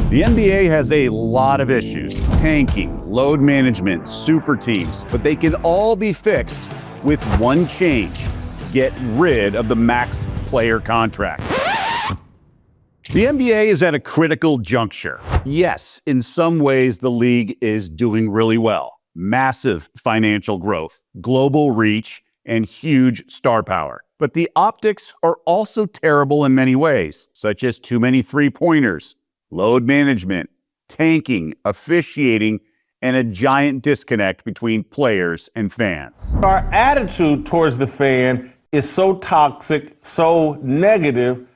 The NBA has a lot of issues: tanking, load management, super teams, but they can all be fixed with one change: get rid of the max player contract. The NBA is at a critical juncture. Yes, in some ways the league is doing really well. Massive financial growth, global reach, and huge star power. But the optics are also terrible in many ways, such as too many three-pointers, load management, tanking, officiating, and a giant disconnect between players and fans. Our attitude towards the fan is so toxic, so negative,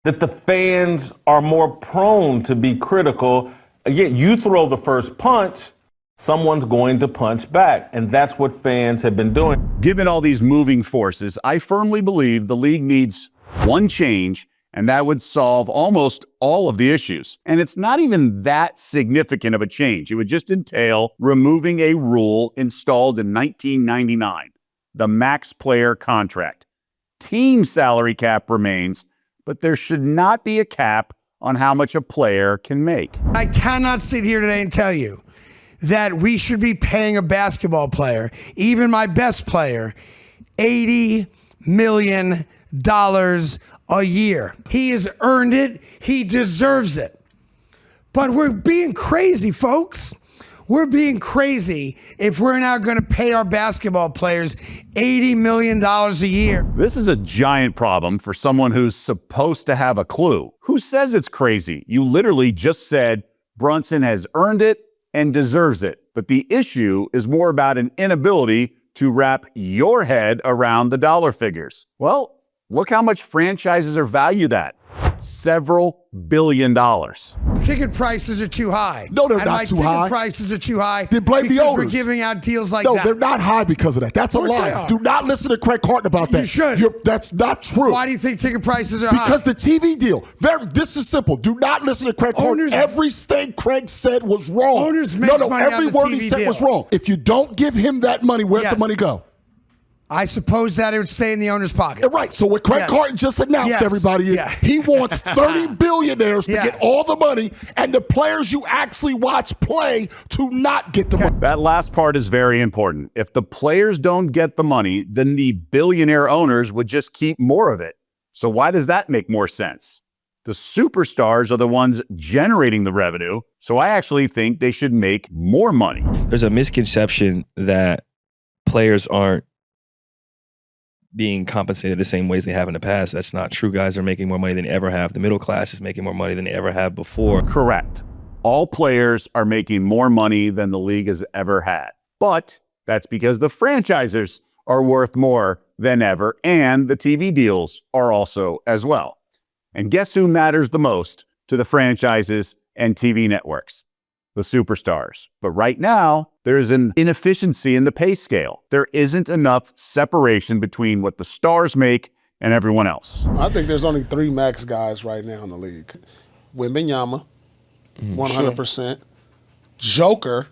that the fans are more prone to be critical. Again, you throw the first punch, someone's going to punch back, and that's what fans have been doing. Given all these moving forces, I firmly believe the league needs one change, and that would solve almost all of the issues. And it's not even that significant of a change. It would just entail removing a rule installed in 1999, the max player contract. Team salary cap remains, but there should not be a cap on how much a player can make. I cannot sit here today and tell you that we should be paying a basketball player, even my best player, $80 million a year. He has earned it. He deserves it. But we're being crazy, folks. We're being crazy if we're now going to pay our basketball players $80 million a year. This is a giant problem for someone who's supposed to have a clue. Who says it's crazy? You literally just said Brunson has earned it and deserves it. But the issue is more about an inability to wrap your head around the dollar figures. Well, look how much franchises are valued at. Several $1 billion. Ticket prices are too high. No, they're not too high. Ticket prices are too high. Then blame the owners. We're giving out deals like that. that. No, they're not high because of that. That's a lie. Do not listen to Craig Carton about that. You should. That's not true. Why do you think ticket prices are high? Because the TV deal. This is simple. Do not listen to Craig Carton. Everything Craig said was wrong. Owners make money every on the word TV he said deal. was wrong. If you don't give him that money, where's the money go? I suppose that it would stay in the owner's pocket. Right. So what Craig Carton just announced, everybody, is he wants 30 billionaires to get all the money, and the players you actually watch play to not get the money. That last part is very important. If the players don't get the money, then the billionaire owners would just keep more of it. So why does that make more sense? The superstars are the ones generating the revenue, so I actually think they should make more money. There's a misconception that players aren't being compensated the same ways they have in the past. That's not true. Guys are making more money than they ever have. The middle class is making more money than they ever have before. Correct. All players are making more money than the league has ever had. But that's because the franchises are worth more than ever, and the TV deals are also as well. And guess who matters the most to the franchises and TV networks? The superstars. But right now, there's an inefficiency in the pay scale. There isn't enough separation between what the stars make and everyone else. I think there's only 3 max guys right now in the league. Wembanyama, 100%, Joker,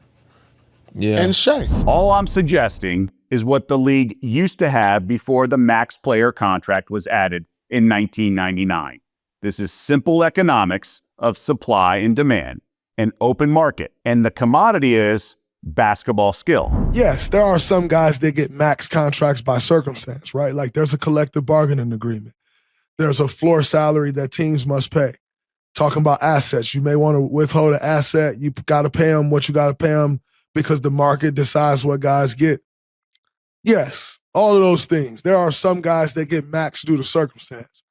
and Shea. All I'm suggesting is what the league used to have before the max player contract was added in 1999. This is simple economics of supply and demand. An open market, and the commodity is basketball skill. Yes, there are some guys that get max contracts by circumstance, right? Like there's a collective bargaining agreement. There's a floor salary that teams must pay. Talking about assets, you may want to withhold an asset. You got to pay them what you got to pay them because the market decides what guys get. Yes, all of those things. There are some guys that get max due to circumstance.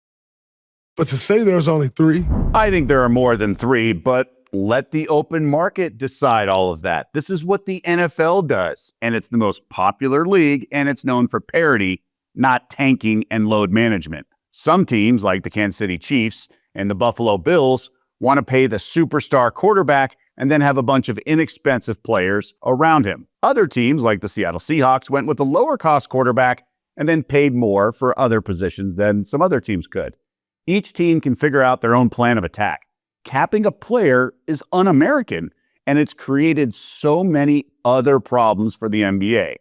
But to say there's only 3? I think there are more than 3, but let the open market decide all of that. This is what the NFL does, and it's the most popular league, and it's known for parity, not tanking and load management. Some teams, like the Kansas City Chiefs and the Buffalo Bills, want to pay the superstar quarterback and then have a bunch of inexpensive players around him. Other teams, like the Seattle Seahawks, went with a lower-cost quarterback and then paid more for other positions than some other teams could. Each team can figure out their own plan of attack. Capping a player is un-American, and it's created so many other problems for the NBA.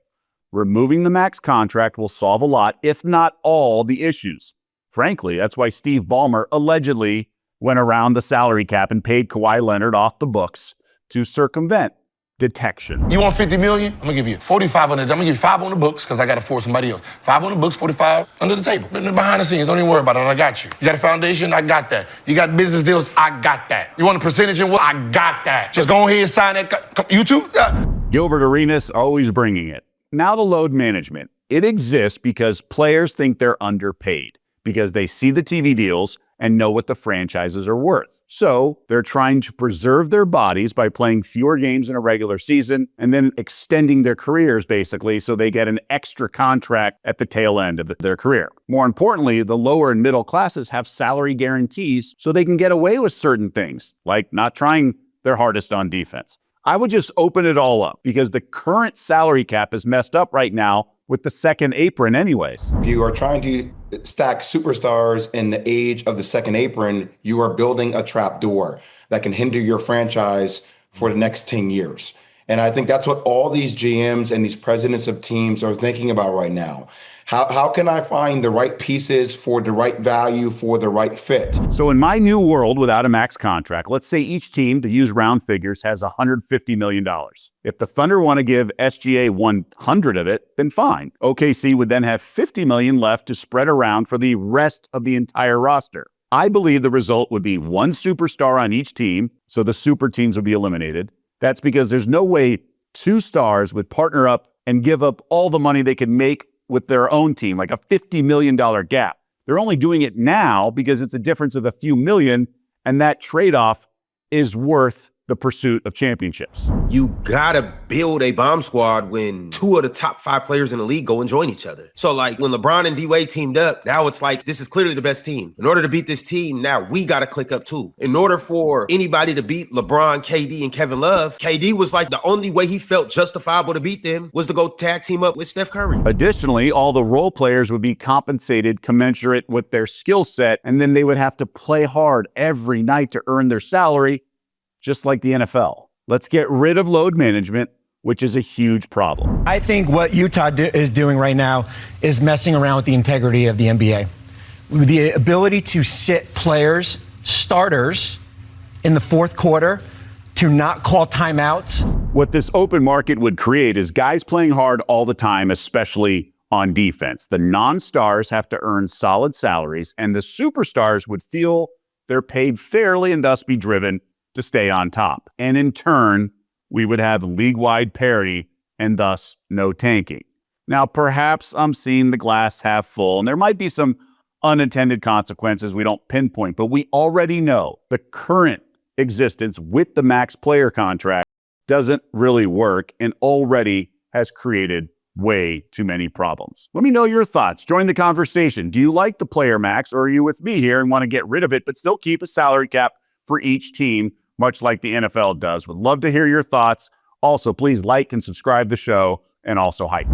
Removing the max contract will solve a lot, if not all, the issues. Frankly, that's why Steve Ballmer allegedly went around the salary cap and paid Kawhi Leonard off the books to circumvent detection. You want 50 million? I'm gonna give you 45 on it. I'm gonna give you 5 on the books because I gotta force somebody else. 5 on the books, 45 under the table. Behind the scenes, don't even worry about it. I got you. You got a foundation? I got that. You got business deals? I got that. You want a percentage in what? I got that. Just go ahead and sign that. You too? Yeah. Gilbert Arenas always bringing it. Now the load management. It exists because players think they're underpaid, because they see the TV deals and know what the franchises are worth. So they're trying to preserve their bodies by playing fewer games in a regular season and then extending their careers, basically, so they get an extra contract at the tail end of their career. More importantly, the lower and middle classes have salary guarantees so they can get away with certain things, like not trying their hardest on defense. I would just open it all up because the current salary cap is messed up right now with the second apron anyways. If you are trying to stack superstars in the age of the second apron, you are building a trap door that can hinder your franchise for the next 10 years. And I think that's what all these GMs and these presidents of teams are thinking about right now. How can I find the right pieces for the right value for the right fit? So in my new world without a max contract, let's say each team, to use round figures, has $150 million. If the Thunder want to give SGA 100 of it, then fine. OKC would then have $50 million left to spread around for the rest of the entire roster. I believe the result would be one superstar on each team, so the super teams would be eliminated. That's because there's no way two stars would partner up and give up all the money they could make with their own team, like a $50 million gap. They're only doing it now because it's a difference of a few million, and that trade-off is worth the pursuit of championships. You gotta build a bomb squad when 2 of the top 5 players in the league go and join each other. So like when LeBron and D-Wade teamed up, now it's like, this is clearly the best team. In order to beat this team, now we gotta click up too. In order for anybody to beat LeBron, KD, and Kevin Love, KD was like the only way he felt justifiable to beat them was to go tag team up with Steph Curry. Additionally, all the role players would be compensated commensurate with their skill set, and then they would have to play hard every night to earn their salary, just like the NFL. Let's get rid of load management, which is a huge problem. I think what Utah is doing right now is messing around with the integrity of the NBA. The ability to sit players, starters, in the fourth quarter, to not call timeouts. What this open market would create is guys playing hard all the time, especially on defense. The non-stars have to earn solid salaries, and the superstars would feel they're paid fairly and thus be driven to stay on top. And in turn, we would have league-wide parity and thus no tanking. Now, perhaps I'm seeing the glass half full, and there might be some unintended consequences we don't pinpoint, but we already know the current existence with the max player contract doesn't really work and already has created way too many problems. Let me know your thoughts. Join the conversation. Do you like the player max, or are you with me here and want to get rid of it but still keep a salary cap for each team, much like the NFL does? Would love to hear your thoughts. Also, please like and subscribe the show, and also hype.